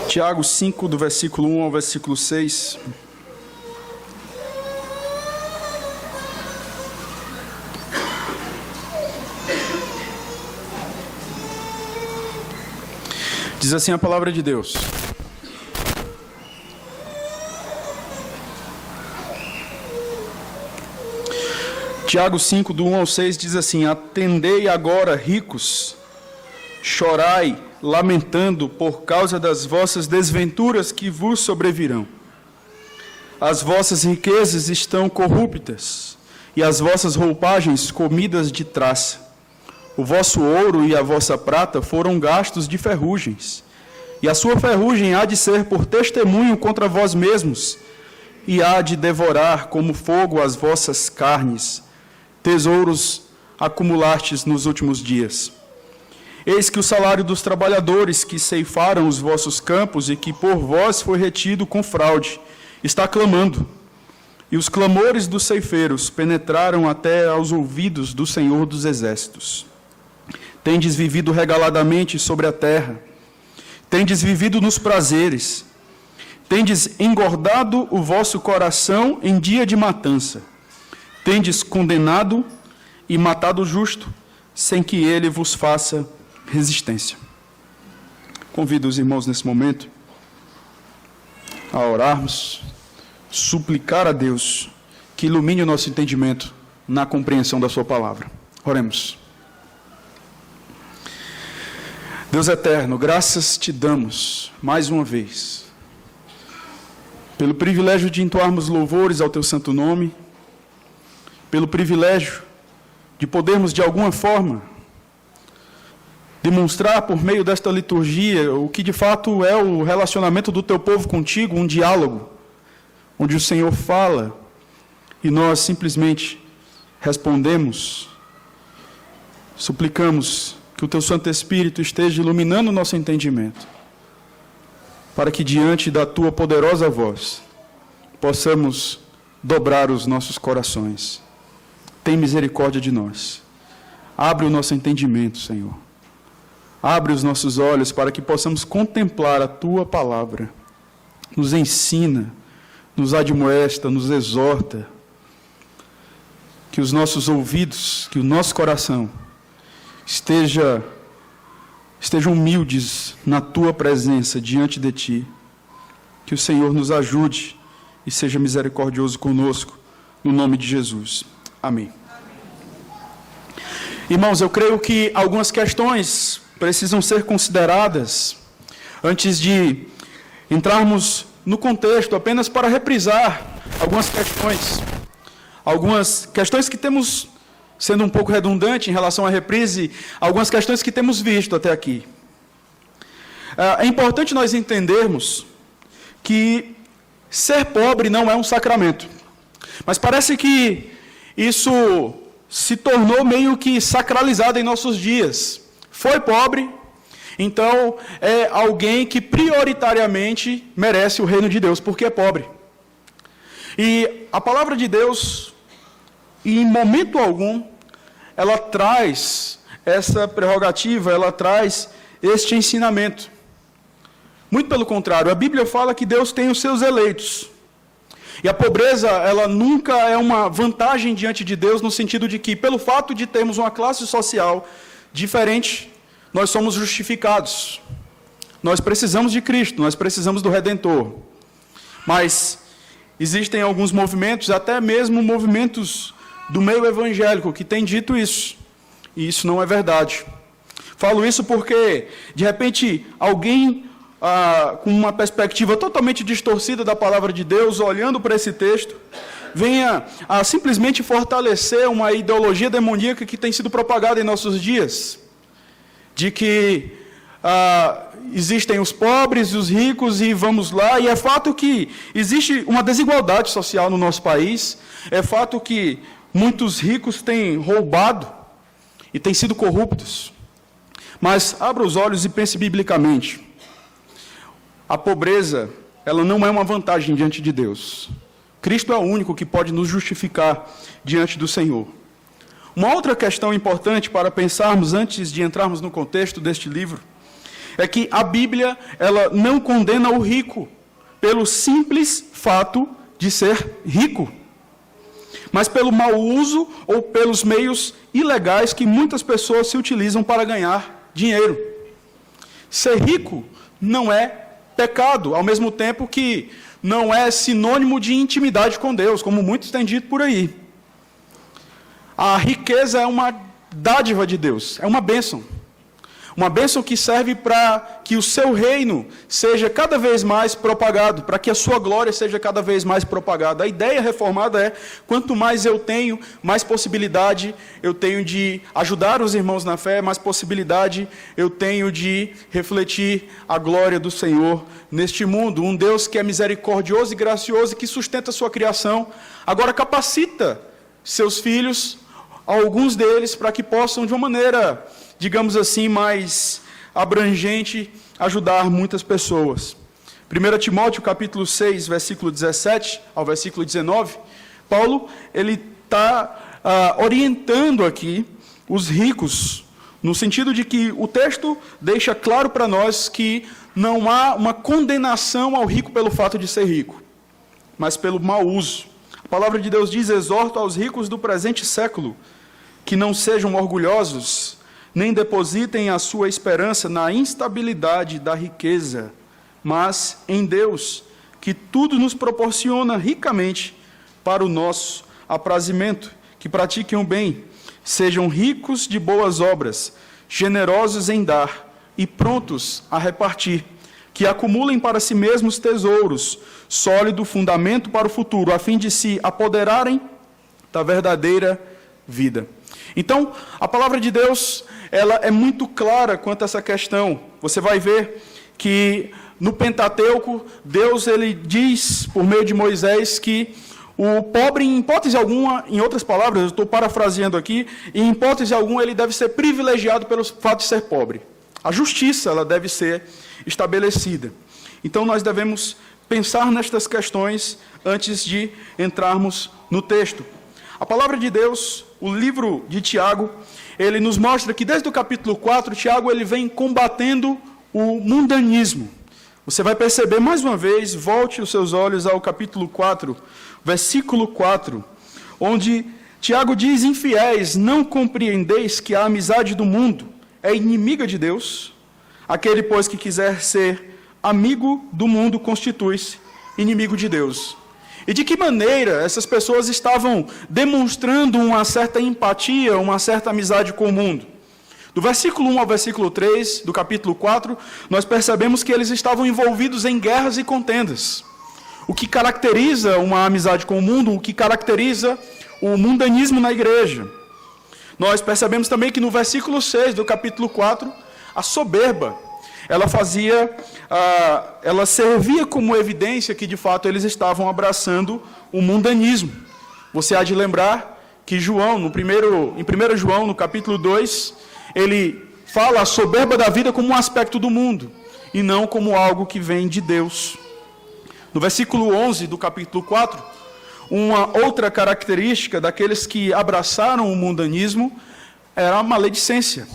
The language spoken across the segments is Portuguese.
Tiago 5, do versículo 1 ao versículo 6. Diz assim a palavra de Deus: Tiago 5, do 1 ao 6, diz assim: Atendei agora, ricos, chorai, lamentando por causa das vossas desventuras que vos sobrevirão. As vossas riquezas estão corruptas, e as vossas roupagens comidas de traça. O vosso ouro e a vossa prata foram gastos de ferrugens, e a sua ferrugem há de ser por testemunho contra vós mesmos, e há de devorar como fogo as vossas carnes. Tesouros acumulastes nos últimos dias. Eis que o salário dos trabalhadores que ceifaram os vossos campos e que por vós foi retido com fraude, está clamando. E os clamores dos ceifeiros penetraram até aos ouvidos do Senhor dos Exércitos. Tendes vivido regaladamente sobre a terra, tendes vivido nos prazeres, tendes engordado o vosso coração em dia de matança, tendes condenado e matado o justo, sem que ele vos faça resistência. Convido os irmãos nesse momento a orarmos, suplicar a Deus que ilumine o nosso entendimento na compreensão da sua palavra. Oremos. Deus eterno, graças te damos mais uma vez pelo privilégio de entoarmos louvores ao teu santo nome, pelo privilégio de podermos de alguma forma demonstrar por meio desta liturgia o que de fato é o relacionamento do teu povo contigo, um diálogo, onde o Senhor fala e nós simplesmente respondemos. Suplicamos que o teu Santo Espírito esteja iluminando o nosso entendimento, para que diante da tua poderosa voz possamos dobrar os nossos corações. Tem misericórdia de nós. Abre o nosso entendimento, Senhor. Abre os nossos olhos para que possamos contemplar a tua palavra. Nos ensina, nos admoesta, nos exorta. Que os nossos ouvidos, que o nosso coração estejam humildes na tua presença diante de ti. Que o Senhor nos ajude e seja misericordioso conosco, no nome de Jesus. Amém. Irmãos, eu creio que algumas questões precisam ser consideradas antes de entrarmos no contexto, apenas para reprisar algumas questões que temos, sendo um pouco redundante em relação à reprise, algumas questões que temos visto até aqui. É importante nós entendermos que ser pobre não é um sacramento, mas parece que isso se tornou meio que sacralizado em nossos dias. Foi pobre, então é alguém que prioritariamente merece o reino de Deus, porque é pobre. E a palavra de Deus, em momento algum, ela traz essa prerrogativa, ela traz este ensinamento. Muito pelo contrário, a Bíblia fala que Deus tem os seus eleitos. E a pobreza, ela nunca é uma vantagem diante de Deus, no sentido de que, pelo fato de termos uma classe social diferente, nós somos justificados. Nós precisamos de Cristo, nós precisamos do Redentor. Mas existem alguns movimentos, até mesmo movimentos do meio evangélico, que têm dito isso. E isso não é verdade. Falo isso porque, de repente, alguém com uma perspectiva totalmente distorcida da palavra de Deus, olhando para esse texto, venha a simplesmente fortalecer uma ideologia demoníaca que tem sido propagada em nossos dias, de que existem os pobres e os ricos e vamos lá, e é fato que existe uma desigualdade social no nosso país, é fato que muitos ricos têm roubado e têm sido corruptos, mas abra os olhos e pense biblicamente. A pobreza, ela não é uma vantagem diante de Deus. Cristo é o único que pode nos justificar diante do Senhor. Uma outra questão importante para pensarmos antes de entrarmos no contexto deste livro é que a Bíblia, ela não condena o rico pelo simples fato de ser rico, mas pelo mau uso ou pelos meios ilegais que muitas pessoas se utilizam para ganhar dinheiro. Ser rico não é pecado, ao mesmo tempo que não é sinônimo de intimidade com Deus, como muitos têm dito por aí. A riqueza é uma dádiva de Deus, é uma bênção. Uma bênção que serve para que o seu reino seja cada vez mais propagado, para que a sua glória seja cada vez mais propagada. A ideia reformada é, quanto mais eu tenho, mais possibilidade eu tenho de ajudar os irmãos na fé, mais possibilidade eu tenho de refletir a glória do Senhor neste mundo. Um Deus que é misericordioso e gracioso e que sustenta a sua criação, agora capacita seus filhos, alguns deles, para que possam, de uma maneira, digamos assim, mais abrangente, ajudar muitas pessoas. 1 Timóteo, capítulo 6, versículo 17 ao versículo 19, Paulo, ele está orientando aqui os ricos, no sentido de que o texto deixa claro para nós que não há uma condenação ao rico pelo fato de ser rico, mas pelo mau uso. A palavra de Deus diz: exorto aos ricos do presente século, que não sejam orgulhosos, nem depositem a sua esperança na instabilidade da riqueza, mas em Deus, que tudo nos proporciona ricamente para o nosso aprazimento, que pratiquem o bem, sejam ricos de boas obras, generosos em dar e prontos a repartir, que acumulem para si mesmos tesouros, sólido fundamento para o futuro, a fim de se apoderarem da verdadeira vida. Então, a palavra de Deus, ela é muito clara quanto a essa questão. Você vai ver que no Pentateuco, Deus ele diz, por meio de Moisés, que o pobre, em hipótese alguma, em outras palavras, eu estou parafraseando aqui, em hipótese alguma ele deve ser privilegiado pelo fato de ser pobre. A justiça, ela deve ser estabelecida. Então, nós devemos pensar nestas questões antes de entrarmos no texto. A palavra de Deus, o livro de Tiago, ele nos mostra que desde o capítulo 4, Tiago ele vem combatendo o mundanismo. Você vai perceber mais uma vez, volte os seus olhos ao capítulo 4, versículo 4, onde Tiago diz: infiéis, não compreendeis que a amizade do mundo é inimiga de Deus? Aquele, pois, que quiser ser amigo do mundo, constitui-se inimigo de Deus. E de que maneira essas pessoas estavam demonstrando uma certa empatia, uma certa amizade com o mundo? Do versículo 1 ao versículo 3, do capítulo 4, nós percebemos que eles estavam envolvidos em guerras e contendas. O que caracteriza uma amizade com o mundo, o que caracteriza o mundanismo na igreja. Nós percebemos também que no versículo 6 do capítulo 4, a soberba, ela servia como evidência que, de fato, eles estavam abraçando o mundanismo. Você há de lembrar que João, em 1 João, no capítulo 2, ele fala a soberba da vida como um aspecto do mundo, e não como algo que vem de Deus. No versículo 11 do capítulo 4, uma outra característica daqueles que abraçaram o mundanismo era a maledicência.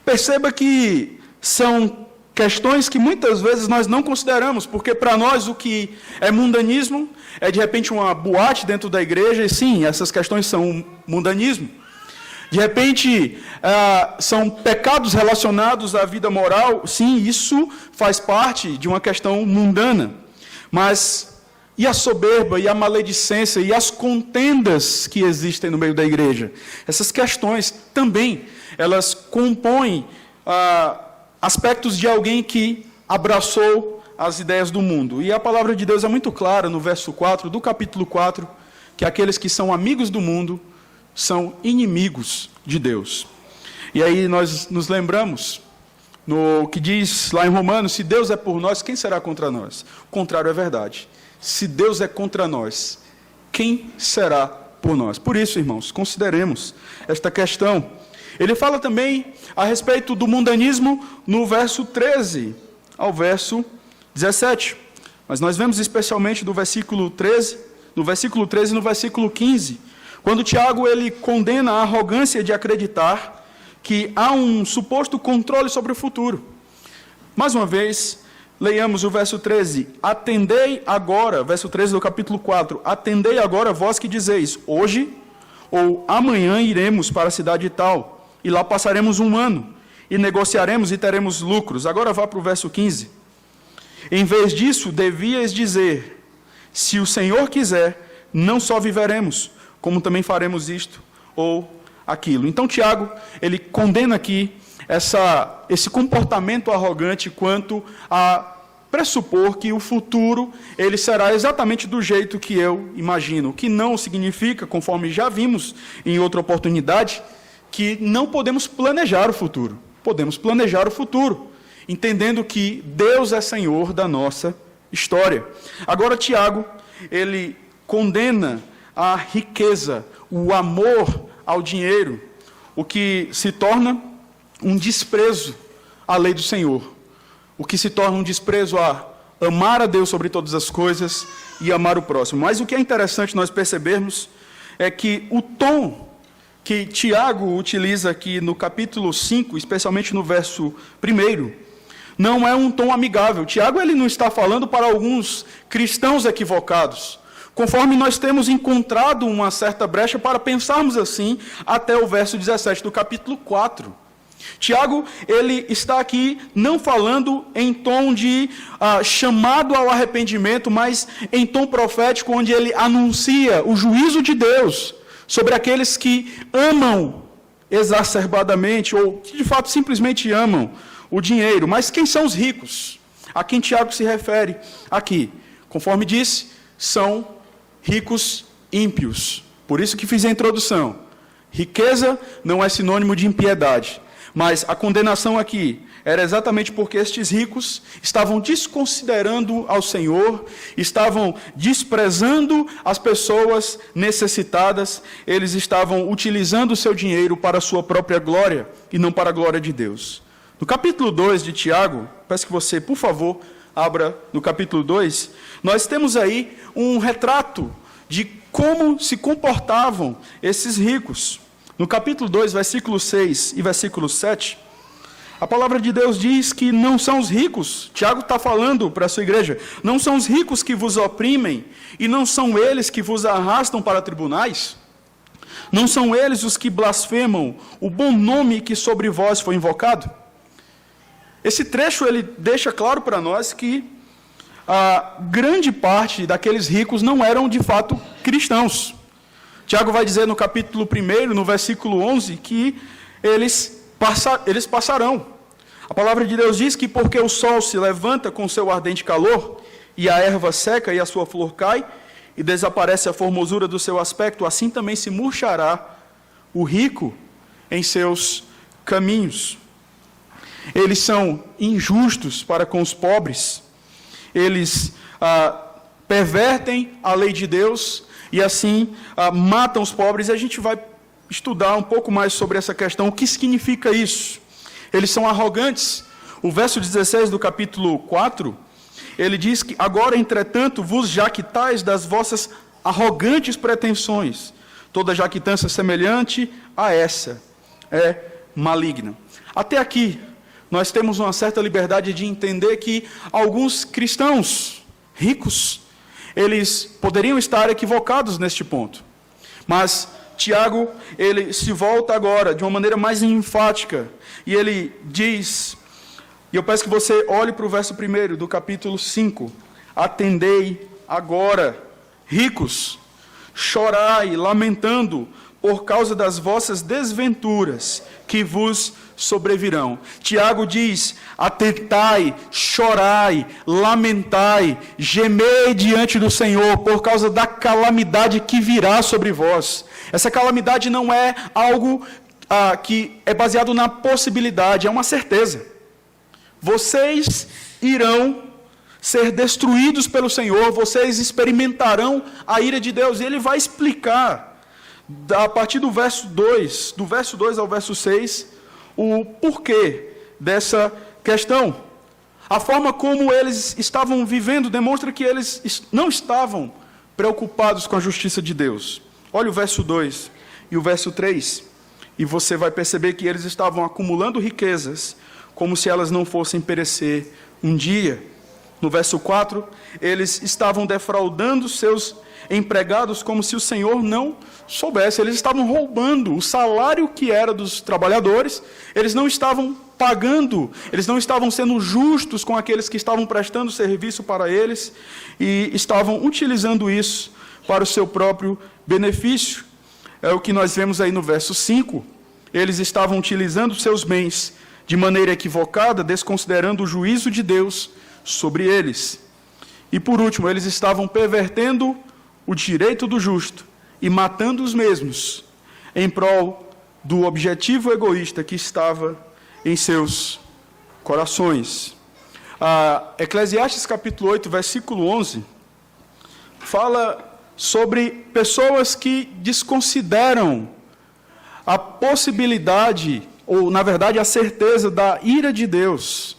Perceba que são questões que muitas vezes nós não consideramos, porque para nós o que é mundanismo é de repente uma boate dentro da igreja, e sim, essas questões são mundanismo. De repente, são pecados relacionados à vida moral, sim, isso faz parte de uma questão mundana. Mas e a soberba, e a maledicência, e as contendas que existem no meio da igreja? Essas questões também, elas compõem aspectos de alguém que abraçou as ideias do mundo. E a palavra de Deus é muito clara no verso 4, do capítulo 4, que aqueles que são amigos do mundo são inimigos de Deus. E aí nós nos lembramos no que diz lá em Romanos: se Deus é por nós, quem será contra nós? O contrário é verdade. Se Deus é contra nós, quem será por nós? Por isso, irmãos, consideremos esta questão. Ele fala também a respeito do mundanismo no verso 13 ao verso 17. Mas nós vemos especialmente do versículo 13, no versículo 13 e no versículo 15, quando Tiago ele condena a arrogância de acreditar que há um suposto controle sobre o futuro. Mais uma vez, leiamos o verso 13. Atendei agora, verso 13 do capítulo 4. Atendei agora vós que dizeis, hoje ou amanhã iremos para a cidade tal, e lá passaremos um ano, e negociaremos e teremos lucros. Agora vá para o verso 15. Em vez disso, devíeis dizer, se o Senhor quiser, não só viveremos, como também faremos isto ou aquilo. Então, Tiago, ele condena aqui esse comportamento arrogante quanto a pressupor que o futuro ele será exatamente do jeito que eu imagino, o que não significa, conforme já vimos em outra oportunidade, que não podemos planejar o futuro. Podemos planejar o futuro, entendendo que Deus é Senhor da nossa história. Agora, Tiago, ele condena a riqueza, o amor ao dinheiro, o que se torna um desprezo à lei do Senhor, o que se torna um desprezo a amar a Deus sobre todas as coisas e amar o próximo. Mas o que é interessante nós percebermos é que o tom que Tiago utiliza aqui no capítulo 5, especialmente no verso 1, não é um tom amigável. Tiago ele não está falando para alguns cristãos equivocados, conforme nós temos encontrado uma certa brecha para pensarmos assim até o verso 17 do capítulo 4. Tiago, ele está aqui não falando em tom de chamado ao arrependimento, mas em tom profético, onde ele anuncia o juízo de Deus sobre aqueles que amam exacerbadamente, ou que de fato simplesmente amam o dinheiro. Mas quem são os ricos? A quem Tiago se refere aqui? Conforme disse, são ricos ímpios. Por isso que fiz a introdução. Riqueza não é sinônimo de impiedade. Mas a condenação aqui era exatamente porque estes ricos estavam desconsiderando ao Senhor, estavam desprezando as pessoas necessitadas, eles estavam utilizando o seu dinheiro para a sua própria glória e não para a glória de Deus. No capítulo 2 de Tiago, peço que você, por favor, abra no capítulo 2, nós temos aí um retrato de como se comportavam esses ricos. No capítulo 2, versículo 6 e versículo 7, a palavra de Deus diz que não são os ricos, Tiago está falando para a sua igreja, não são os ricos que vos oprimem, e não são eles que vos arrastam para tribunais, não são eles os que blasfemam o bom nome que sobre vós foi invocado. Esse trecho ele deixa claro para nós que a grande parte daqueles ricos não eram de fato cristãos. Tiago vai dizer no capítulo 1, no versículo 11, que eles passarão. A palavra de Deus diz que porque o sol se levanta com seu ardente calor, e a erva seca e a sua flor cai, e desaparece a formosura do seu aspecto, assim também se murchará o rico em seus caminhos. Eles são injustos para com os pobres, eles pervertem a lei de Deus, e assim matam os pobres, e a gente vai estudar um pouco mais sobre essa questão, o que significa isso. Eles são arrogantes. O verso 16 do capítulo 4, ele diz que, agora, entretanto, vos jactais das vossas arrogantes pretensões. Toda jactância semelhante a essa é maligna. Até aqui, nós temos uma certa liberdade de entender que alguns cristãos ricos, eles poderiam estar equivocados neste ponto. Mas Tiago, ele se volta agora de uma maneira mais enfática, e ele diz, e eu peço que você olhe para o verso 1 do capítulo 5, atendei agora, ricos, chorai, lamentando, por causa das vossas desventuras, que vos sobrevirão. Tiago diz, atentai, chorai, lamentai, gemei diante do Senhor, por causa da calamidade que virá sobre vós. Essa calamidade não é algo que é baseado na possibilidade, é uma certeza. Vocês irão ser destruídos pelo Senhor, vocês experimentarão a ira de Deus. E ele vai explicar, a partir do verso 2 ao verso 6, o porquê dessa questão. A forma como eles estavam vivendo demonstra que eles não estavam preocupados com a justiça de Deus. Olha o verso 2 e o verso 3, e você vai perceber que eles estavam acumulando riquezas como se elas não fossem perecer um dia. No verso 4, eles estavam defraudando seus empregados como se o Senhor não soubesse. Eles estavam roubando o salário que era dos trabalhadores, eles não estavam pagando, eles não estavam sendo justos com aqueles que estavam prestando serviço para eles e estavam utilizando isso para o seu próprio benefício. É o que nós vemos aí no verso 5. Eles estavam utilizando seus bens de maneira equivocada, desconsiderando o juízo de Deus sobre eles. E por último, eles estavam pervertendo o direito do justo e matando os mesmos em prol do objetivo egoísta que estava em seus corações. Eclesiastes capítulo 8, versículo 11, fala sobre pessoas que desconsideram a possibilidade, ou na verdade a certeza da ira de Deus,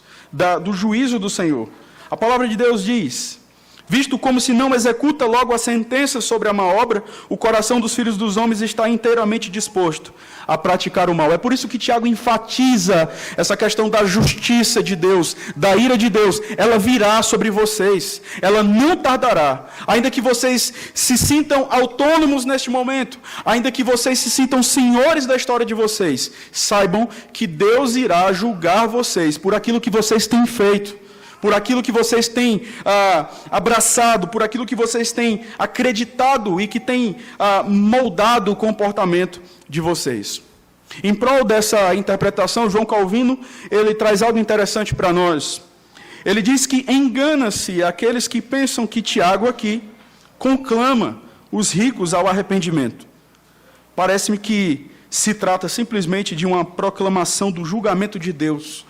do juízo do Senhor. A palavra de Deus diz: visto como se não executa logo a sentença sobre a má obra, o coração dos filhos dos homens está inteiramente disposto a praticar o mal. É por isso que Tiago enfatiza essa questão da justiça de Deus, da ira de Deus. Ela virá sobre vocês, ela não tardará. Ainda que vocês se sintam autônomos neste momento, ainda que vocês se sintam senhores da história de vocês, saibam que Deus irá julgar vocês por aquilo que vocês têm feito, por aquilo que vocês têm abraçado, por aquilo que vocês têm acreditado e que tem moldado o comportamento de vocês. Em prol dessa interpretação, João Calvino, ele traz algo interessante para nós. Ele diz que engana-se aqueles que pensam que Tiago aqui conclama os ricos ao arrependimento. Parece-me que se trata simplesmente de uma proclamação do julgamento de Deus,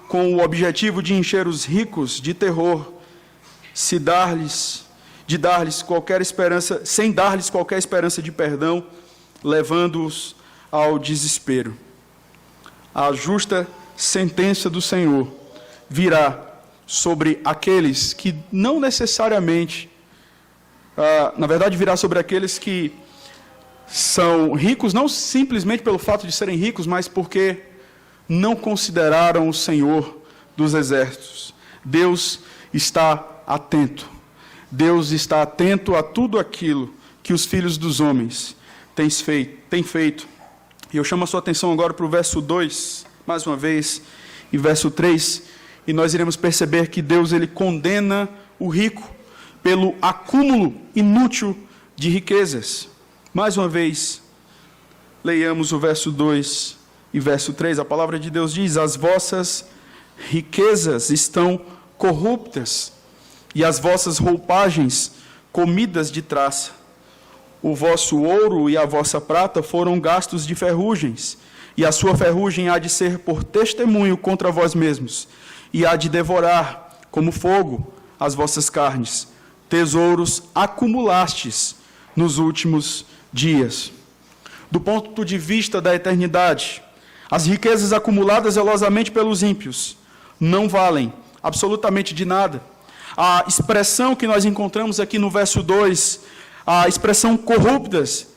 com o objetivo de encher os ricos de terror, sem dar-lhes qualquer esperança de perdão, levando-os ao desespero. A justa sentença do Senhor virá sobre aqueles que não necessariamente, na verdade virá sobre aqueles que são ricos, não simplesmente pelo fato de serem ricos, mas porque não consideraram o Senhor dos exércitos. Deus está atento. Deus está atento a tudo aquilo que os filhos dos homens têm feito. E eu chamo a sua atenção agora para o verso 2, mais uma vez, e verso 3, e nós iremos perceber que Deus ele condena o rico pelo acúmulo inútil de riquezas. Mais uma vez, leiamos o verso 2 e verso 3, a palavra de Deus diz: as vossas riquezas estão corruptas, e as vossas roupagens comidas de traça. O vosso ouro e a vossa prata foram gastos de ferrugens, e a sua ferrugem há de ser por testemunho contra vós mesmos, e há de devorar, como fogo, as vossas carnes. Tesouros acumulastes nos últimos dias. Do ponto de vista da eternidade, as riquezas acumuladas zelosamente pelos ímpios não valem absolutamente de nada. A expressão que nós encontramos aqui no verso 2, a expressão corruptas,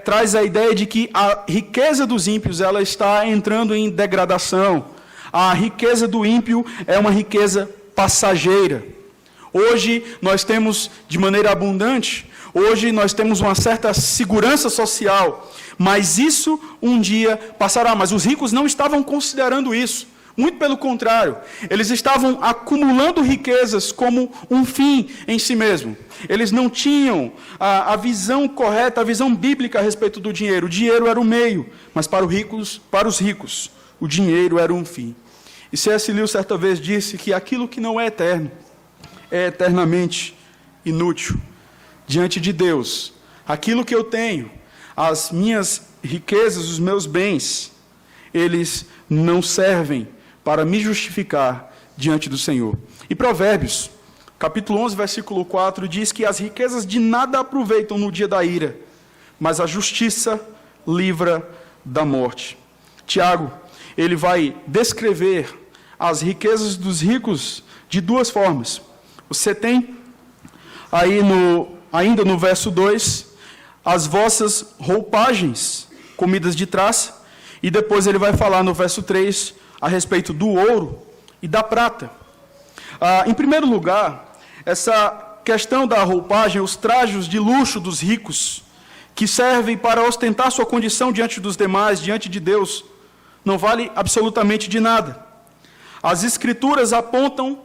traz a ideia de que a riqueza dos ímpios ela está entrando em degradação. A riqueza do ímpio é uma riqueza passageira. Hoje nós temos de maneira abundante, hoje nós temos uma certa segurança social, mas isso um dia passará. Mas os ricos não estavam considerando isso. Muito pelo contrário, eles estavam acumulando riquezas como um fim em si mesmo. Eles não tinham a visão correta, a visão bíblica a respeito do dinheiro. O dinheiro era o meio, mas para os ricos, o dinheiro era um fim. E C.S. Lewis certa vez disse que aquilo que não é eterno é eternamente inútil. Diante de Deus, aquilo que eu tenho, as minhas riquezas, os meus bens, eles não servem para me justificar diante do Senhor. E Provérbios, capítulo 11, versículo 4, diz que as riquezas de nada aproveitam no dia da ira, mas a justiça livra da morte. Tiago, ele vai descrever as riquezas dos ricos de duas formas. Você tem aí ainda no verso 2, as vossas roupagens, comidas de traça, e depois ele vai falar no verso 3, a respeito do ouro e da prata. Em primeiro lugar, essa questão da roupagem, os trajes de luxo dos ricos, que servem para ostentar sua condição diante dos demais, diante de Deus, não vale absolutamente de nada. As Escrituras apontam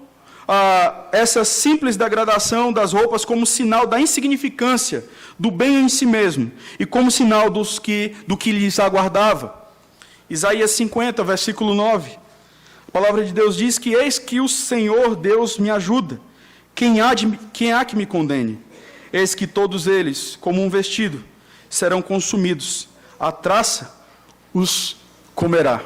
essa simples degradação das roupas como sinal da insignificância, do bem em si mesmo, e como sinal do que lhes aguardava. Isaías 50, versículo 9. A palavra de Deus diz que eis que o Senhor Deus me ajuda. Quem há que me condene? Eis que todos eles, como um vestido, serão consumidos. A traça os comerá.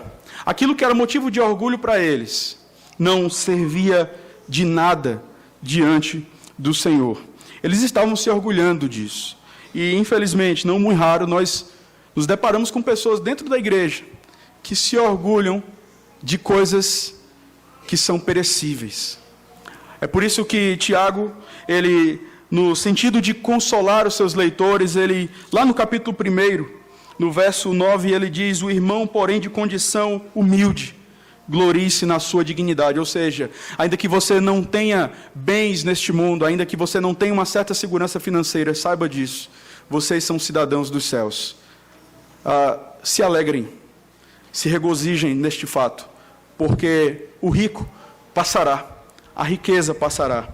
Aquilo que era motivo de orgulho para eles, não servia de nada diante do Senhor. Eles estavam se orgulhando disso. E, infelizmente, não muito raro, nós nos deparamos com pessoas dentro da igreja que se orgulham de coisas que são perecíveis. É por isso que Tiago, ele, no sentido de consolar os seus leitores, ele, lá no capítulo 1, no verso 9, ele diz: o irmão, porém, de condição humilde, glorie-se na sua dignidade. Ou seja, ainda que você não tenha bens neste mundo, ainda que você não tenha uma certa segurança financeira, saiba disso. Vocês são cidadãos dos céus. Se alegrem, se regozijem neste fato, porque o rico passará, a riqueza passará.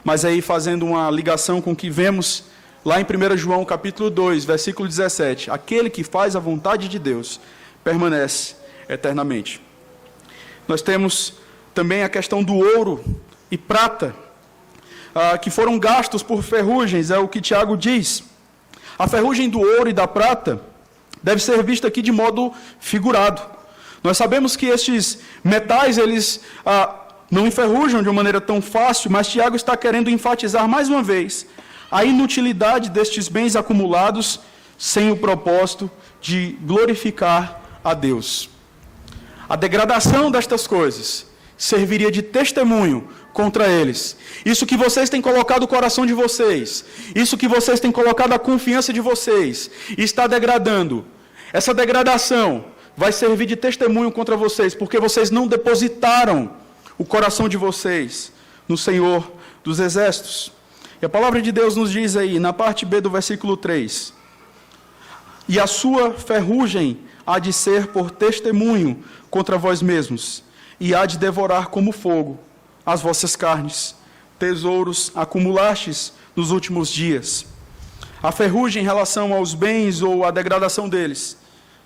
Mas aí, fazendo uma ligação com o que vemos lá em 1 João capítulo 2, versículo 17, aquele que faz a vontade de Deus permanece eternamente. Nós temos também a questão do ouro e prata, que foram gastos por ferrugens, é o que Tiago diz. A ferrugem do ouro e da prata deve ser vista aqui de modo figurado. Nós sabemos que estes metais, eles não enferrujam de uma maneira tão fácil, mas Tiago está querendo enfatizar mais uma vez a inutilidade destes bens acumulados sem o propósito de glorificar a Deus. A degradação destas coisas serviria de testemunho contra eles. Isso que vocês têm colocado o coração de vocês, isso que vocês têm colocado a confiança de vocês, está degradando. Essa degradação vai servir de testemunho contra vocês, porque vocês não depositaram o coração de vocês no Senhor dos Exércitos. E a palavra de Deus nos diz aí, na parte B do versículo 3, e a sua ferrugem há de ser por testemunho contra vós mesmos, e há de devorar como fogo as vossas carnes, tesouros acumulastes nos últimos dias. A ferrugem em relação aos bens ou a degradação deles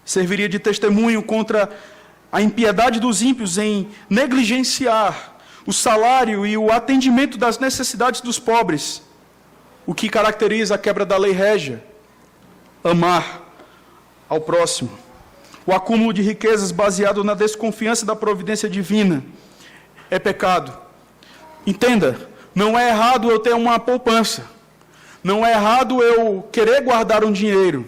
serviria de testemunho contra a impiedade dos ímpios em negligenciar o salário e o atendimento das necessidades dos pobres, o que caracteriza a quebra da lei régia, amar ao próximo. O acúmulo de riquezas baseado na desconfiança da providência divina é pecado. Entenda, não é errado eu ter uma poupança, não é errado eu querer guardar um dinheiro,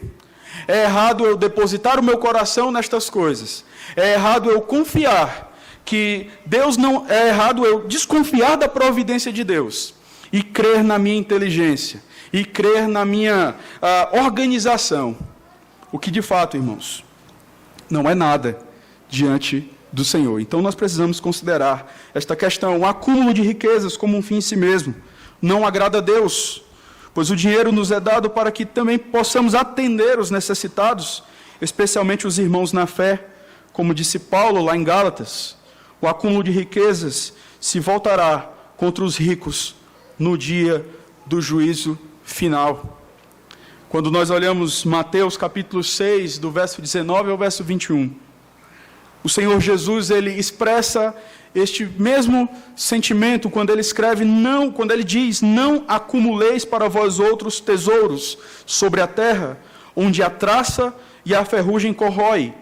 é errado eu depositar o meu coração nestas coisas, é errado eu confiar que Deus não... É errado eu desconfiar da providência de Deus e crer na minha inteligência, e crer na minha organização, o que de fato, irmãos, não é nada diante do Senhor. Então nós precisamos considerar esta questão. O acúmulo de riquezas como um fim em si mesmo não agrada a Deus, pois o dinheiro nos é dado para que também possamos atender os necessitados, especialmente os irmãos na fé, como disse Paulo lá em Gálatas. O acúmulo de riquezas se voltará contra os ricos no dia do juízo final. Quando nós olhamos Mateus capítulo 6, do verso 19 ao verso 21, o Senhor Jesus, ele expressa este mesmo sentimento quando ele escreve, quando ele diz, não acumuleis para vós outros tesouros sobre a terra, onde a traça e a ferrugem corrói,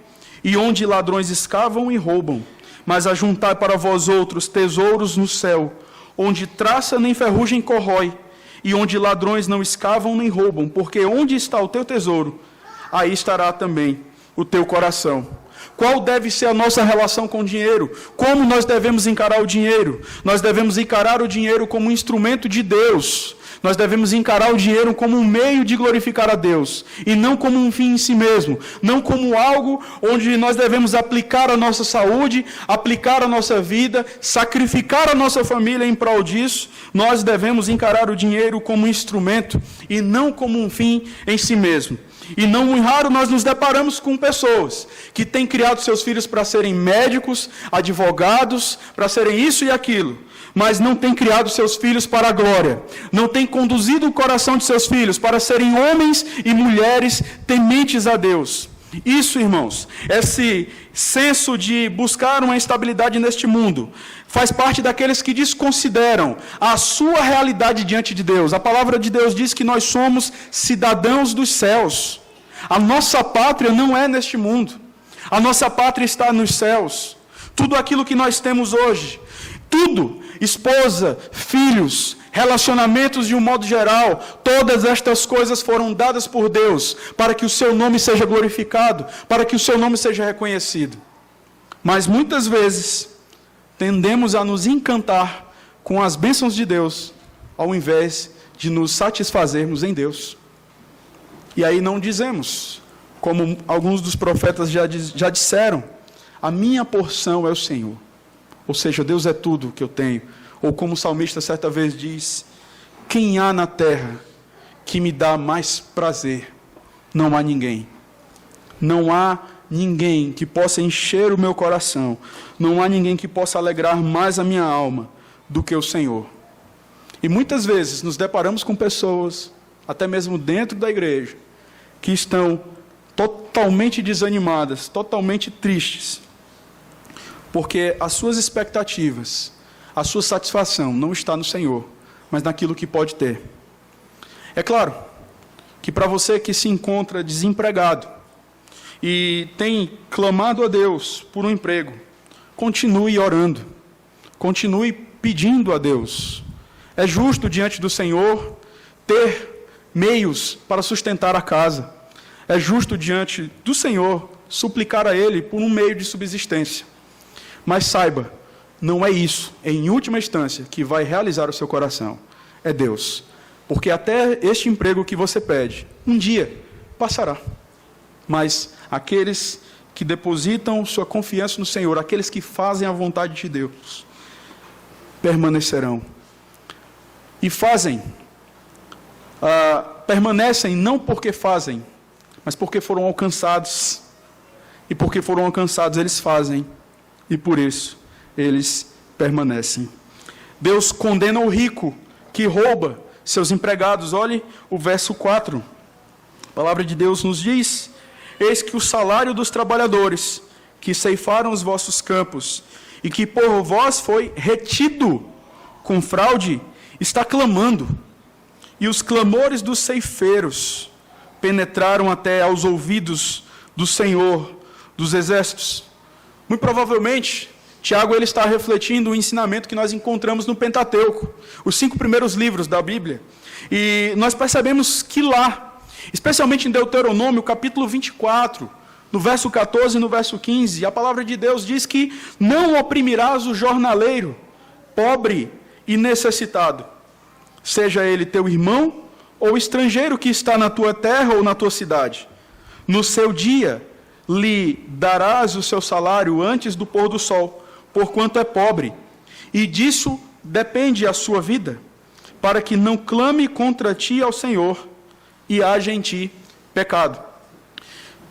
e onde ladrões escavam e roubam, mas ajuntai para vós outros tesouros no céu, onde traça nem ferrugem corrói, e onde ladrões não escavam nem roubam, porque onde está o teu tesouro, aí estará também o teu coração. Qual deve ser a nossa relação com o dinheiro? Como nós devemos encarar o dinheiro? Nós devemos encarar o dinheiro como um instrumento de Deus, Nós devemos encarar o dinheiro como um meio de glorificar a Deus, e não como um fim em si mesmo, não como algo onde nós devemos aplicar a nossa saúde, aplicar a nossa vida, sacrificar a nossa família em prol disso. Nós devemos encarar o dinheiro como um instrumento, e não como um fim em si mesmo. E não muito raro nós nos deparamos com pessoas que têm criado seus filhos para serem médicos, advogados, para serem isso e aquilo, mas não têm criado seus filhos para a glória, não têm conduzido o coração de seus filhos para serem homens e mulheres tementes a Deus. Isso, irmãos, esse senso de buscar uma estabilidade neste mundo, faz parte daqueles que desconsideram a sua realidade diante de Deus. A palavra de Deus diz que nós somos cidadãos dos céus. A nossa pátria não é neste mundo. A nossa pátria está nos céus. Tudo aquilo que nós temos hoje, tudo, esposa, filhos, relacionamentos de um modo geral, todas estas coisas foram dadas por Deus para que o seu nome seja glorificado, para que o seu nome seja reconhecido. Mas muitas vezes tendemos a nos encantar com as bênçãos de Deus, ao invés de nos satisfazermos em Deus. E aí não dizemos, como alguns dos profetas já disseram, a minha porção é o Senhor. Ou seja, Deus é tudo que eu tenho. Ou como o salmista certa vez diz, quem há na terra que me dá mais prazer? Não há ninguém. Não há ninguém que possa encher o meu coração, não há ninguém que possa alegrar mais a minha alma do que o Senhor. E muitas vezes nos deparamos com pessoas, até mesmo dentro da igreja, que estão totalmente desanimadas, totalmente tristes, porque as suas expectativas, a sua satisfação não está no Senhor, mas naquilo que pode ter. É claro que para você que se encontra desempregado, e tem clamado a Deus por um emprego, continue orando, continue pedindo a Deus. É justo diante do Senhor ter meios para sustentar a casa. É justo diante do Senhor suplicar a Ele por um meio de subsistência. Mas saiba, não é isso, em última instância, que vai realizar o seu coração. É Deus. Porque até este emprego que você pede, um dia passará. Mas aqueles que depositam sua confiança no Senhor, aqueles que fazem a vontade de Deus, permanecerão. E permanecem não porque fazem, mas porque foram alcançados. E porque foram alcançados, eles fazem. E por isso, eles permanecem. Deus condena o rico que rouba seus empregados. Olhe o verso 4. A palavra de Deus nos diz: eis que o salário dos trabalhadores que ceifaram os vossos campos e que por vós foi retido com fraude, está clamando. E os clamores dos ceifeiros penetraram até aos ouvidos do Senhor dos exércitos. Muito provavelmente, Tiago ele está refletindo o ensinamento que nós encontramos no Pentateuco, os 5 primeiros livros da Bíblia. E nós percebemos que lá, especialmente em Deuteronômio, capítulo 24, no verso 14 e no verso 15, a palavra de Deus diz que não oprimirás o jornaleiro, pobre e necessitado, seja ele teu irmão ou estrangeiro que está na tua terra ou na tua cidade. No seu dia lhe darás o seu salário antes do pôr do sol, porquanto é pobre, e disso depende a sua vida, para que não clame contra ti ao Senhor, e haja em ti pecado.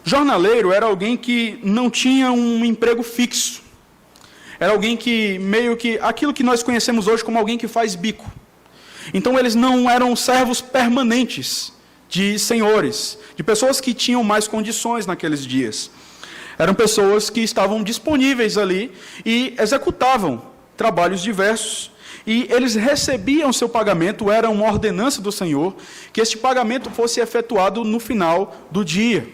Jornaleiro era alguém que não tinha um emprego fixo. Era alguém que, meio que, aquilo que nós conhecemos hoje como alguém que faz bico. Então eles não eram servos permanentes de senhores, de pessoas que tinham mais condições naqueles dias. Eram pessoas que estavam disponíveis ali e executavam trabalhos diversos. E eles recebiam seu pagamento, era uma ordenança do Senhor, que este pagamento fosse efetuado no final do dia.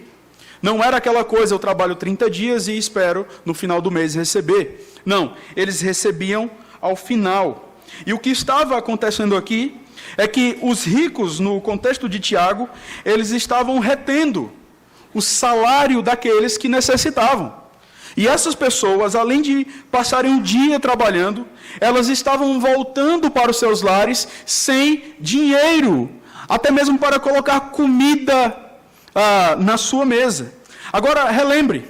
Não era aquela coisa, eu trabalho 30 dias e espero no final do mês receber. Não, eles recebiam ao final. E o que estava acontecendo aqui é que os ricos, no contexto de Tiago, eles estavam retendo o salário daqueles que necessitavam. E essas pessoas, além de passarem o dia trabalhando, elas estavam voltando para os seus lares sem dinheiro, até mesmo para colocar comida na sua mesa. Agora, relembre,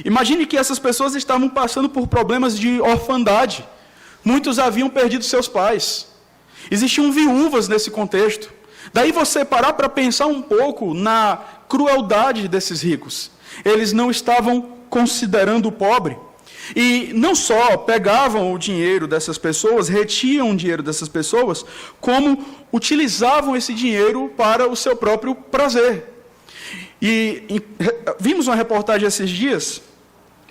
imagine que essas pessoas estavam passando por problemas de orfandade. Muitos haviam perdido seus pais. Existiam viúvas nesse contexto. Daí você parar para pensar um pouco na crueldade desses ricos. Eles não estavam considerando o pobre. E não só pegavam o dinheiro dessas pessoas, retiam o dinheiro dessas pessoas, como utilizavam esse dinheiro para o seu próprio prazer. E vimos uma reportagem esses dias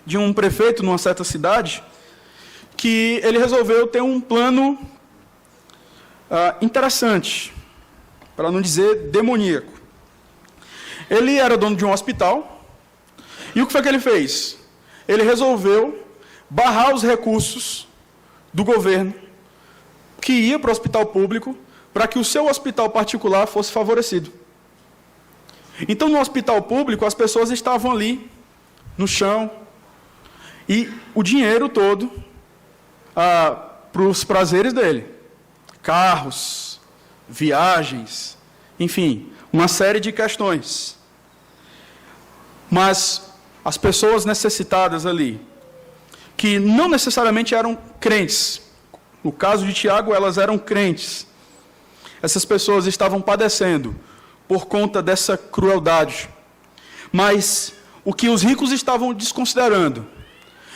de um prefeito numa certa cidade que ele resolveu ter um plano interessante, para não dizer demoníaco. Ele era dono de um hospital, e o que foi que ele fez? Ele resolveu barrar os recursos do governo que ia para o hospital público, para que o seu hospital particular fosse favorecido. Então, no hospital público, as pessoas estavam ali, no chão, e o dinheiro todo para os prazeres dele. Carros, viagens, enfim, uma série de questões. Mas as pessoas necessitadas ali, que não necessariamente eram crentes, no caso de Tiago, elas eram crentes, essas pessoas estavam padecendo por conta dessa crueldade. Mas o que os ricos estavam desconsiderando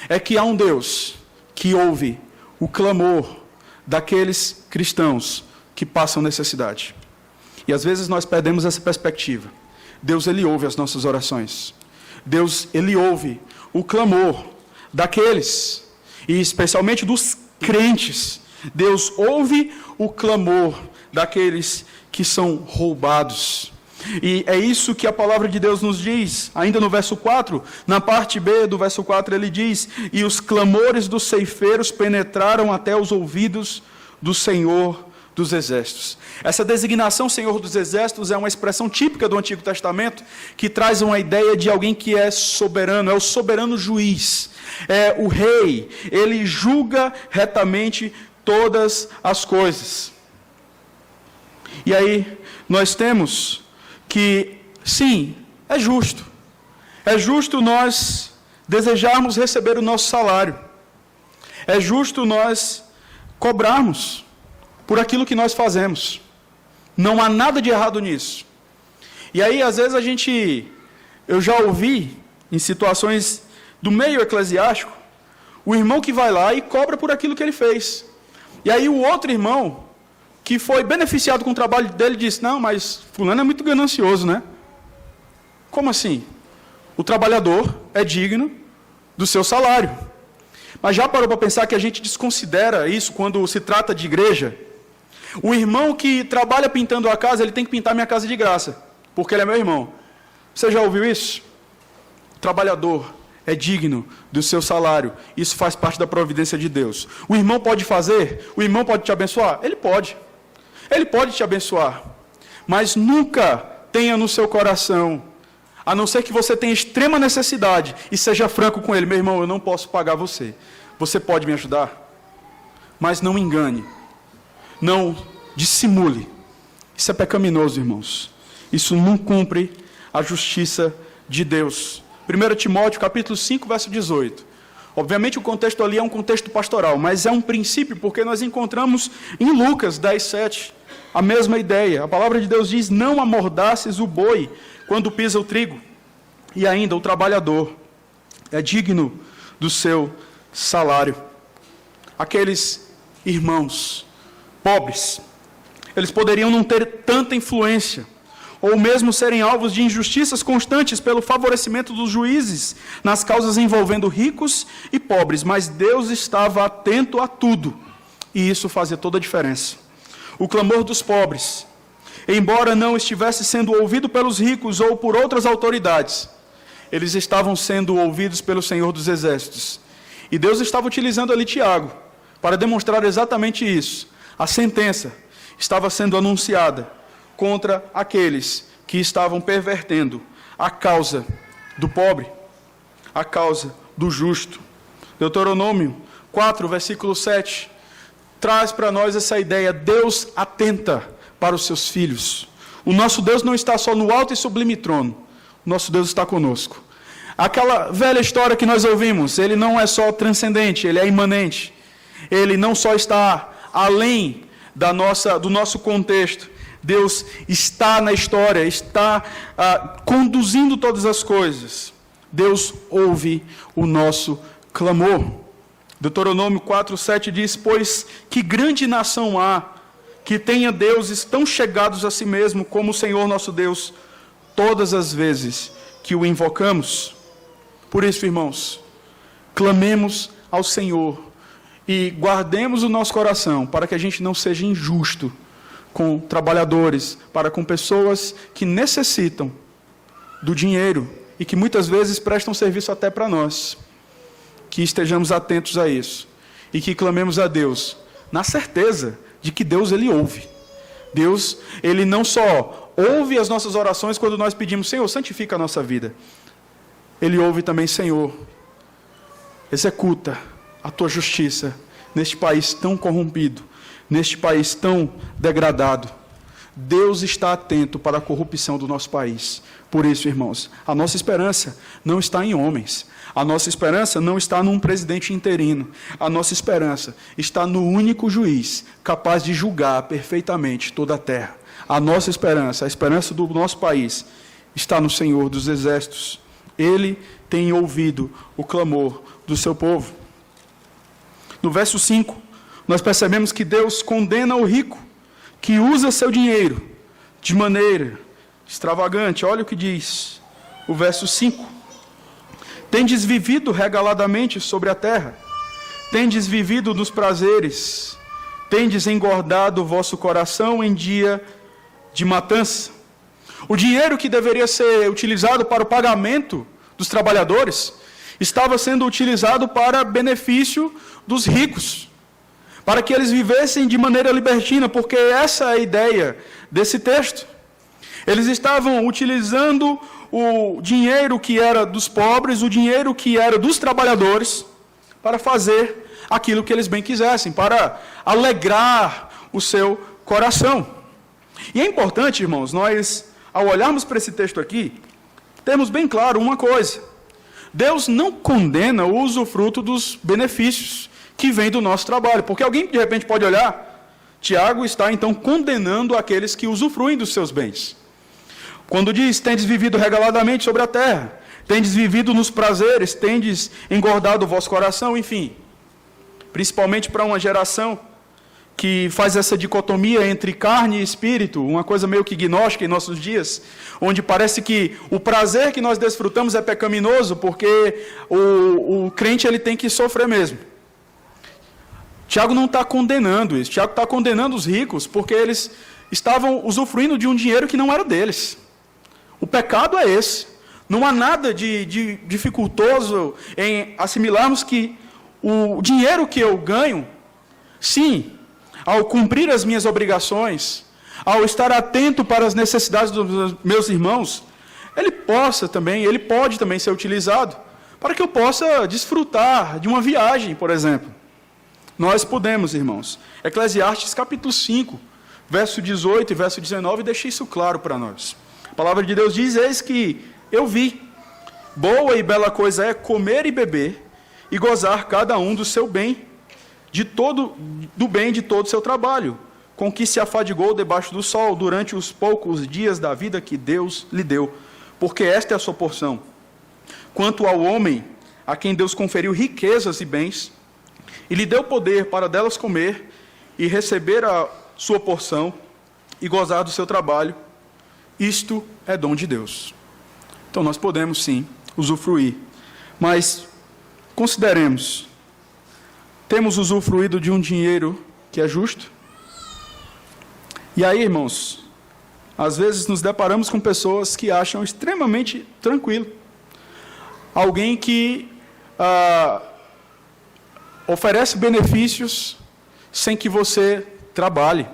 é que há um Deus que ouve o clamor daqueles cristãos que passam necessidade. E às vezes nós perdemos essa perspectiva. Deus, ele ouve as nossas orações. Deus, ele ouve o clamor daqueles, e especialmente dos crentes. Deus ouve o clamor daqueles que são roubados. E é isso que a palavra de Deus nos diz, ainda no verso 4, na parte B do verso 4, ele diz: e os clamores dos ceifeiros penetraram até os ouvidos do Senhor dos Exércitos. Essa designação Senhor dos Exércitos é uma expressão típica do Antigo Testamento, que traz uma ideia de alguém que é soberano, é o soberano juiz, é o rei, ele julga retamente todas as coisas. E aí nós temos que, sim, é justo nós desejarmos receber o nosso salário, é justo nós cobrarmos por aquilo que nós fazemos, não há nada de errado nisso. E aí às vezes eu já ouvi em situações do meio eclesiástico, o irmão que vai lá e cobra por aquilo que ele fez, e aí o outro irmão que foi beneficiado com o trabalho dele, disse: não, mas fulano é muito ganancioso, né? Como assim? O trabalhador é digno do seu salário. Mas já parou para pensar que a gente desconsidera isso quando se trata de igreja? O irmão que trabalha pintando a casa, ele tem que pintar minha casa de graça, porque ele é meu irmão. Você já ouviu isso? O trabalhador é digno do seu salário. Isso faz parte da providência de Deus. O irmão pode fazer? O irmão pode te abençoar? Ele pode. Ele pode te abençoar, mas nunca tenha no seu coração, a não ser que você tenha extrema necessidade, e seja franco com ele: meu irmão, eu não posso pagar você, você pode me ajudar? Mas não engane, não dissimule, isso é pecaminoso, irmãos, isso não cumpre a justiça de Deus. 1 Timóteo capítulo 5, verso 18. Obviamente o contexto ali é um contexto pastoral, mas é um princípio, porque nós encontramos em Lucas 10, 7, a mesma ideia. A palavra de Deus diz: não amordaces o boi quando pisa o trigo, e ainda o trabalhador é digno do seu salário. Aqueles irmãos pobres, eles poderiam não ter tanta influência, ou mesmo serem alvos de injustiças constantes pelo favorecimento dos juízes nas causas envolvendo ricos e pobres, mas Deus estava atento a tudo, e isso fazia toda a diferença. O clamor dos pobres, embora não estivesse sendo ouvido pelos ricos ou por outras autoridades, eles estavam sendo ouvidos pelo Senhor dos Exércitos. E Deus estava utilizando ali Tiago para demonstrar exatamente isso. A sentença estava sendo anunciada contra aqueles que estavam pervertendo a causa do pobre, a causa do justo. Deuteronômio 4, versículo 7, traz para nós essa ideia: Deus atenta para os seus filhos. O nosso Deus não está só no alto e sublime trono, o nosso Deus está conosco. Aquela velha história que nós ouvimos, ele não é só transcendente, ele é imanente. Ele não só está além do nosso contexto. Deus está na história, está conduzindo todas as coisas. Deus ouve o nosso clamor. Deuteronômio 4:7 diz: pois que grande nação há que tenha deuses tão chegados a si mesmo como o Senhor nosso Deus, todas as vezes que o invocamos. Por isso, irmãos, clamemos ao Senhor e guardemos o nosso coração para que a gente não seja injusto com trabalhadores, para com pessoas que necessitam do dinheiro e que muitas vezes prestam serviço até para nós. Que estejamos atentos a isso e que clamemos a Deus na certeza de que Deus, Ele ouve. Deus, Ele não só ouve as nossas orações quando nós pedimos: Senhor, santifica a nossa vida. Ele ouve também: Senhor, executa a Tua justiça neste país tão corrompido, neste país tão degradado. Deus está atento para a corrupção do nosso país. Por isso, irmãos, a nossa esperança não está em homens. A nossa esperança não está num presidente interino. A nossa esperança está no único juiz capaz de julgar perfeitamente toda a terra. A nossa esperança, a esperança do nosso país, está no Senhor dos Exércitos. Ele tem ouvido o clamor do seu povo. No verso 5, nós percebemos que Deus condena o rico que usa seu dinheiro de maneira extravagante. Olha o que diz o verso 5. Tendes vivido regaladamente sobre a terra, tendes vivido nos prazeres, tendes engordado o vosso coração em dia de matança. O dinheiro que deveria ser utilizado para o pagamento dos trabalhadores estava sendo utilizado para benefício dos ricos, para que eles vivessem de maneira libertina, porque essa é a ideia desse texto. Eles estavam utilizando o dinheiro que era dos pobres, o dinheiro que era dos trabalhadores, para fazer aquilo que eles bem quisessem, para alegrar o seu coração. E é importante, irmãos, nós, ao olharmos para esse texto aqui, temos bem claro uma coisa: Deus não condena o usufruto dos benefícios que vem do nosso trabalho, porque alguém de repente pode olhar: Tiago está então condenando aqueles que usufruem dos seus bens. Quando diz: tendes vivido regaladamente sobre a terra, tendes vivido nos prazeres, tendes engordado o vosso coração, enfim. Principalmente para uma geração que faz essa dicotomia entre carne e espírito, uma coisa meio que gnóstica em nossos dias, onde parece que o prazer que nós desfrutamos é pecaminoso, porque o crente ele tem que sofrer mesmo. Tiago não está condenando isso. Tiago está condenando os ricos porque eles estavam usufruindo de um dinheiro que não era deles. O pecado é esse. Não há nada de dificultoso em assimilarmos que o dinheiro que eu ganho, sim, ao cumprir as minhas obrigações, ao estar atento para as necessidades dos meus irmãos, ele pode também ser utilizado para que eu possa desfrutar de uma viagem, por exemplo. Nós podemos, irmãos. Eclesiastes capítulo 5, verso 18 e verso 19, deixa isso claro para nós. A palavra de Deus diz: eis que eu vi, boa e bela coisa é comer e beber, e gozar cada um do seu bem, do bem de todo o seu trabalho, com que se afadigou debaixo do sol, durante os poucos dias da vida que Deus lhe deu, porque esta é a sua porção. Quanto ao homem, a quem Deus conferiu riquezas e bens, e lhe deu poder para delas comer, e receber a sua porção, e gozar do seu trabalho, isto é dom de Deus. Então nós podemos sim usufruir, mas consideremos: temos usufruído de um dinheiro que é justo? E aí, irmãos, às vezes nos deparamos com pessoas que acham extremamente tranquilo. Alguém que oferece benefícios sem que você trabalhe.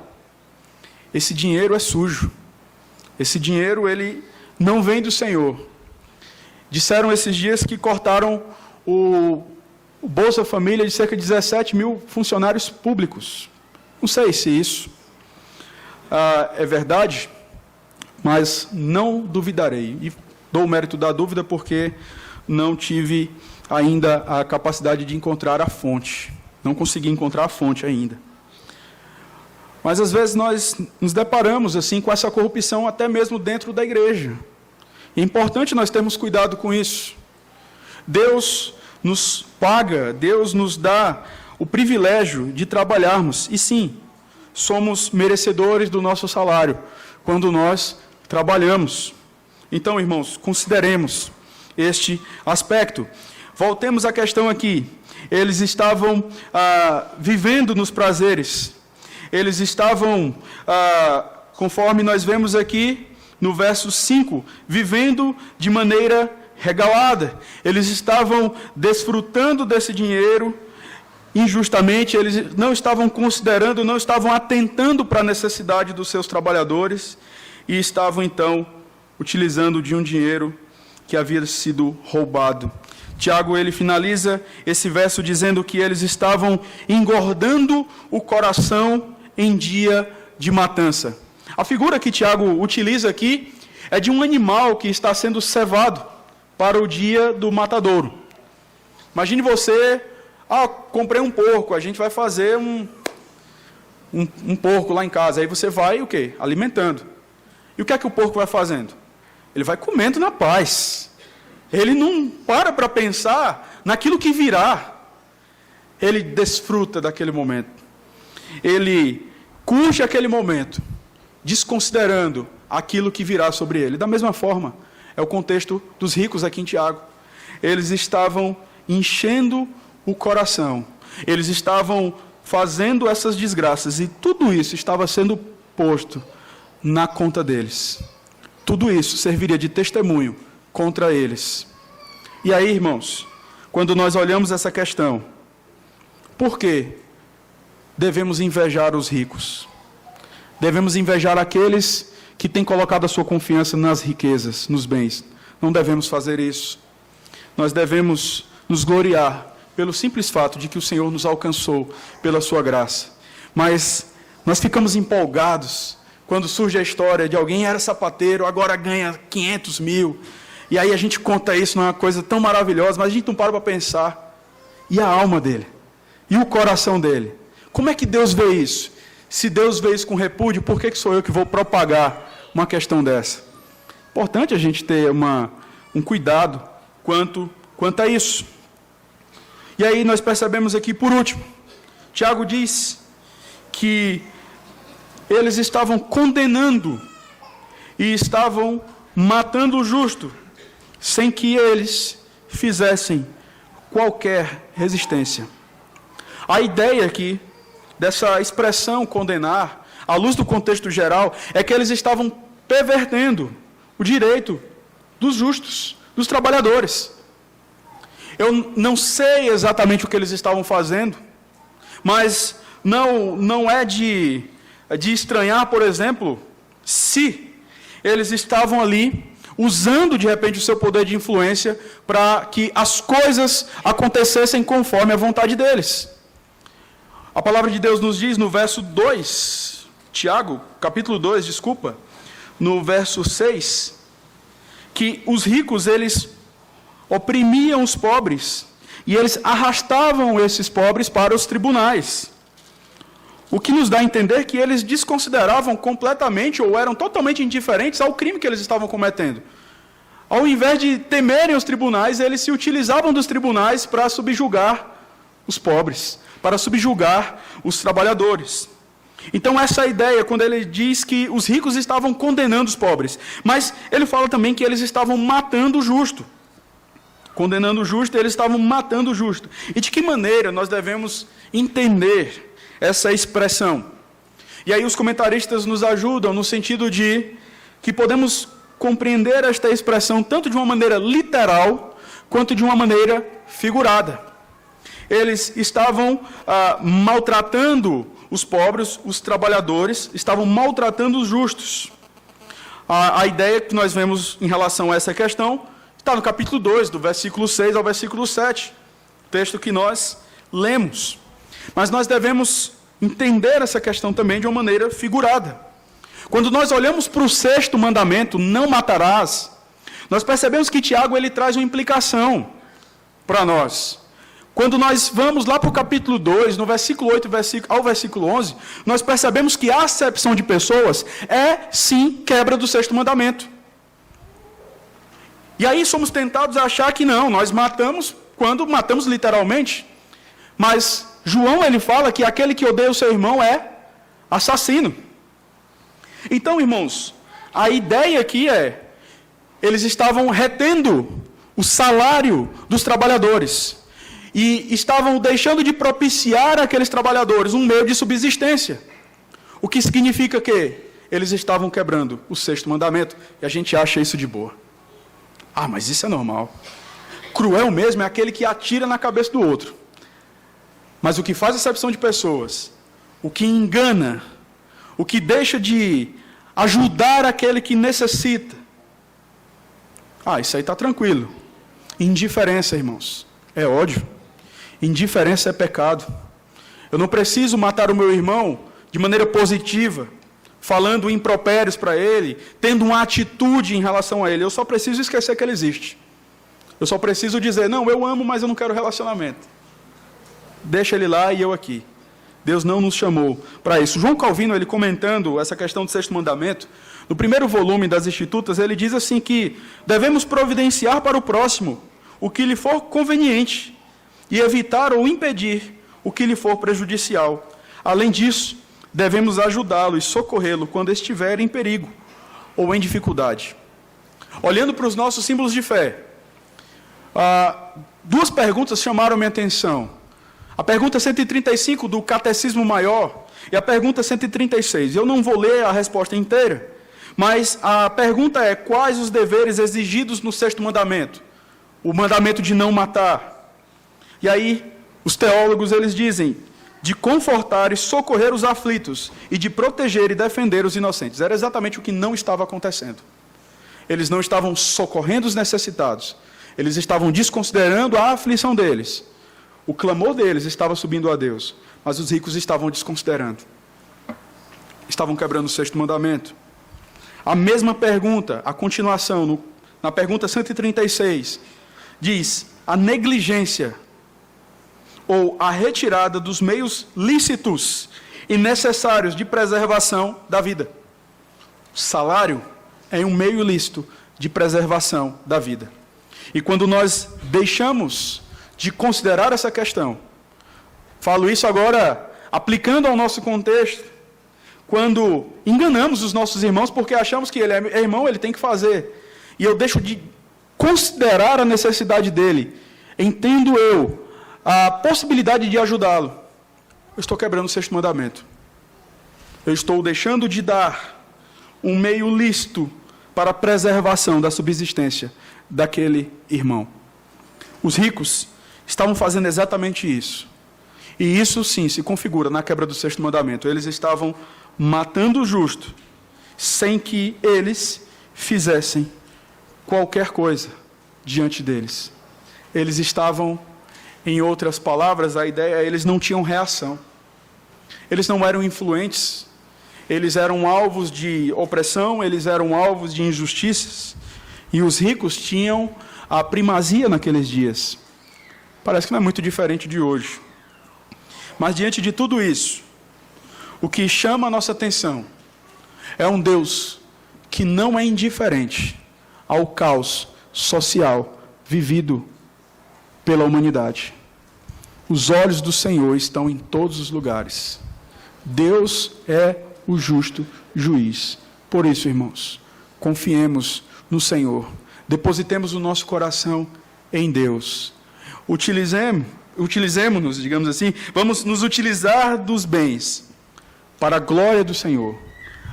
Esse dinheiro é sujo. Esse dinheiro, ele não vem do Senhor. Disseram esses dias que cortaram o Bolsa Família de cerca de 17 mil funcionários públicos. Não sei se isso é verdade, mas não duvidarei. E dou o mérito da dúvida porque não tive ainda a capacidade de encontrar a fonte. Não consegui encontrar a fonte ainda. Mas às vezes nós nos deparamos assim com essa corrupção até mesmo dentro da igreja. E é importante nós termos cuidado com isso. Deus nos paga, Deus nos dá o privilégio de trabalharmos. E sim, somos merecedores do nosso salário quando nós trabalhamos. Então, irmãos, consideremos este aspecto. Voltemos à questão aqui. Eles estavam vivendo nos prazeres. Eles estavam, conforme nós vemos aqui no verso 5, vivendo de maneira regalada. Eles estavam desfrutando desse dinheiro injustamente, eles não estavam considerando, não estavam atentando para a necessidade dos seus trabalhadores e estavam, então, utilizando de um dinheiro que havia sido roubado. Tiago, ele finaliza esse verso dizendo que eles estavam engordando o coração em dia de matança. A figura que Tiago utiliza aqui é de um animal que está sendo cevado para o dia do matadouro. Imagine você, comprei um porco, a gente vai fazer um porco lá em casa. Aí você vai, o quê? Alimentando. E o que é que o porco vai fazendo? Ele vai comendo na paz. Ele não para pensar naquilo que virá. Ele desfruta daquele momento. Ele curte aquele momento, desconsiderando aquilo que virá sobre ele. Da mesma forma, é o contexto dos ricos aqui em Tiago. Eles estavam enchendo o coração. Eles estavam fazendo essas desgraças. E tudo isso estava sendo posto na conta deles. Tudo isso serviria de testemunho contra eles. E aí, irmãos, quando nós olhamos essa questão, por que devemos invejar os ricos? Devemos invejar aqueles que têm colocado a sua confiança nas riquezas, nos bens. Não devemos fazer isso. Nós devemos nos gloriar pelo simples fato de que o Senhor nos alcançou pela sua graça. Mas nós ficamos empolgados quando surge a história de alguém era sapateiro, agora ganha 500 mil. E aí a gente conta isso numa coisa tão maravilhosa, mas a gente não para pensar. E a alma dele? E o coração dele? Como é que Deus vê isso? Se Deus vê isso com repúdio, por que sou eu que vou propagar uma questão dessa? Importante a gente ter um cuidado quanto a isso. E aí nós percebemos aqui, por último, Tiago diz que eles estavam condenando e estavam matando o justo, sem que eles fizessem qualquer resistência. A ideia aqui, dessa expressão condenar, à luz do contexto geral, é que eles estavam pervertendo o direito dos justos, dos trabalhadores. Eu não sei exatamente o que eles estavam fazendo, mas não é de estranhar, por exemplo, se eles estavam ali usando de repente o seu poder de influência para que as coisas acontecessem conforme a vontade deles. A palavra de Deus nos diz no verso 2, Tiago, capítulo 2, no verso 6, que os ricos, eles oprimiam os pobres e eles arrastavam esses pobres para os tribunais. O que nos dá a entender que eles desconsideravam completamente ou eram totalmente indiferentes ao crime que eles estavam cometendo. Ao invés de temerem os tribunais, eles se utilizavam dos tribunais para subjugar os pobres, para subjugar os trabalhadores. Então essa ideia, quando ele diz que os ricos estavam condenando os pobres, mas ele fala também que eles estavam matando o justo. Condenando o justo, eles estavam matando o justo. E de que maneira nós devemos entender essa expressão? E aí os comentaristas nos ajudam no sentido de que podemos compreender esta expressão tanto de uma maneira literal quanto de uma maneira figurada. Eles estavam maltratando os pobres, os trabalhadores, estavam maltratando os justos. A ideia que nós vemos em relação a essa questão Está no capítulo 2, do versículo 6 ao versículo 7, texto que nós lemos. Mas nós devemos entender essa questão também de uma maneira figurada. Quando nós olhamos para o 6º mandamento, não matarás, nós percebemos que Tiago ele traz uma implicação para nós. Quando nós vamos lá para o capítulo 2, no versículo 8 ao versículo 11, nós percebemos que a acepção de pessoas é, sim, quebra do 6º mandamento. E aí somos tentados a achar que não, nós matamos quando matamos literalmente. Mas João ele fala que aquele que odeia o seu irmão é assassino. Então, irmãos, a ideia aqui é, eles estavam retendo o salário dos trabalhadores. E estavam deixando de propiciar àqueles trabalhadores um meio de subsistência. O que significa que eles estavam quebrando o 6º mandamento. E a gente acha isso de boa. Ah, mas isso é normal. Cruel mesmo é aquele que atira na cabeça do outro. Mas o que faz acepção de pessoas, o que engana, o que deixa de ajudar aquele que necessita. Ah, isso aí está tranquilo. Indiferença, irmãos, é ódio. Indiferença é pecado. Eu não preciso matar o meu irmão de maneira positiva, falando impropérios para ele, tendo uma atitude em relação a ele. Eu só preciso esquecer que ele existe. Eu só preciso dizer, não, eu amo, mas eu não quero relacionamento. Deixa ele lá e eu aqui. Deus não nos chamou para isso. João Calvino, ele comentando essa questão do 6º mandamento, no primeiro volume das Institutas, ele diz assim que devemos providenciar para o próximo o que lhe for conveniente e evitar ou impedir o que lhe for prejudicial. Além disso, devemos ajudá-lo e socorrê-lo quando estiver em perigo ou em dificuldade. Olhando para os nossos símbolos de fé, duas perguntas chamaram minha atenção. A pergunta 135 do Catecismo Maior e a pergunta 136. Eu não vou ler a resposta inteira, mas a pergunta é: quais os deveres exigidos no 6º mandamento? O mandamento de não matar. E aí, os teólogos, eles dizem, de confortar e socorrer os aflitos e de proteger e defender os inocentes. Era exatamente o que não estava acontecendo. Eles não estavam socorrendo os necessitados. Eles estavam desconsiderando a aflição deles. O clamor deles estava subindo a Deus, mas os ricos estavam desconsiderando. Estavam quebrando o 6º mandamento. A mesma pergunta, a continuação, na pergunta 136, diz: a negligência ou a retirada dos meios lícitos e necessários de preservação da vida. O salário é um meio lícito de preservação da vida. E quando nós deixamos de considerar essa questão, falo isso agora aplicando ao nosso contexto, quando enganamos os nossos irmãos porque achamos que ele é irmão, ele tem que fazer, e eu deixo de considerar a necessidade dele, entendo eu a possibilidade de ajudá-lo, eu estou quebrando o 6º mandamento. Eu estou deixando de dar um meio lícito para a preservação da subsistência daquele irmão. Os ricos estavam fazendo exatamente isso. E isso sim se configura na quebra do 6º mandamento. Eles estavam matando o justo sem que eles fizessem qualquer coisa diante deles. Eles estavam, em outras palavras, a ideia é eles não tinham reação. Eles não eram influentes. Eles eram alvos de opressão, eles eram alvos de injustiças. E os ricos tinham a primazia naqueles dias. Parece que não é muito diferente de hoje. Mas diante de tudo isso, o que chama a nossa atenção é um Deus que não é indiferente ao caos social vivido pela humanidade. Os olhos do Senhor estão em todos os lugares. Deus é o justo juiz. Por isso, irmãos, confiemos no Senhor. Depositemos o nosso coração em Deus. Utilizemos-nos, digamos assim, vamos nos utilizar dos bens para a glória do Senhor,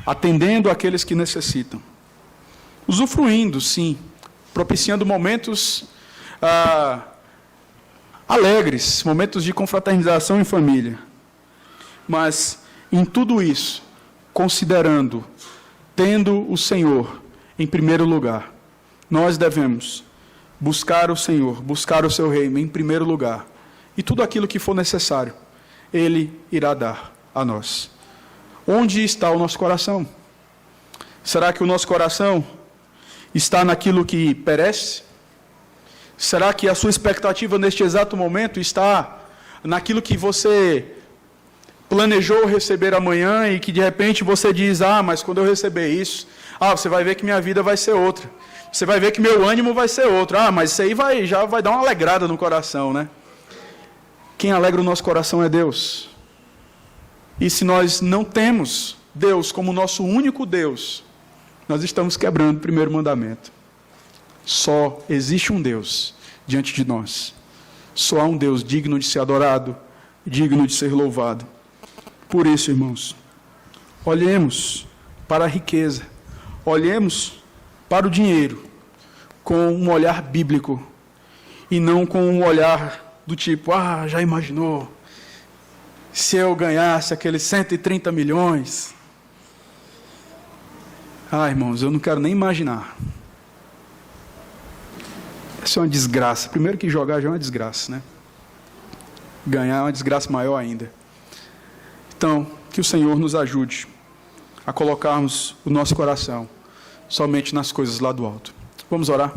atendendo àqueles que necessitam. Usufruindo, sim, propiciando momentos alegres, momentos de confraternização em família. Mas, em tudo isso, considerando, tendo o Senhor em primeiro lugar, nós devemos buscar o Senhor, buscar o seu reino em primeiro lugar, e tudo aquilo que for necessário, Ele irá dar a nós. Onde está o nosso coração? Será que o nosso coração está naquilo que perece? Será que a sua expectativa neste exato momento está naquilo que você planejou receber amanhã e que de repente você diz, mas quando eu receber isso, você vai ver que minha vida vai ser outra. Você vai ver que meu ânimo vai ser outro. Mas isso aí já vai dar uma alegrada no coração, né? Quem alegra o nosso coração é Deus. E se nós não temos Deus como nosso único Deus, nós estamos quebrando o primeiro mandamento. Só existe um Deus diante de nós. Só há um Deus digno de ser adorado, digno de ser louvado. Por isso, irmãos, olhemos para a riqueza, olhemos para o dinheiro com um olhar bíblico e não com um olhar do tipo, já imaginou se eu ganhasse aqueles 130 milhões? Irmãos, eu não quero nem imaginar. Essa é uma desgraça. Primeiro que jogar já é uma desgraça, né? Ganhar é uma desgraça maior ainda. Então, que o Senhor nos ajude a colocarmos o nosso coração somente nas coisas lá do alto. Vamos orar?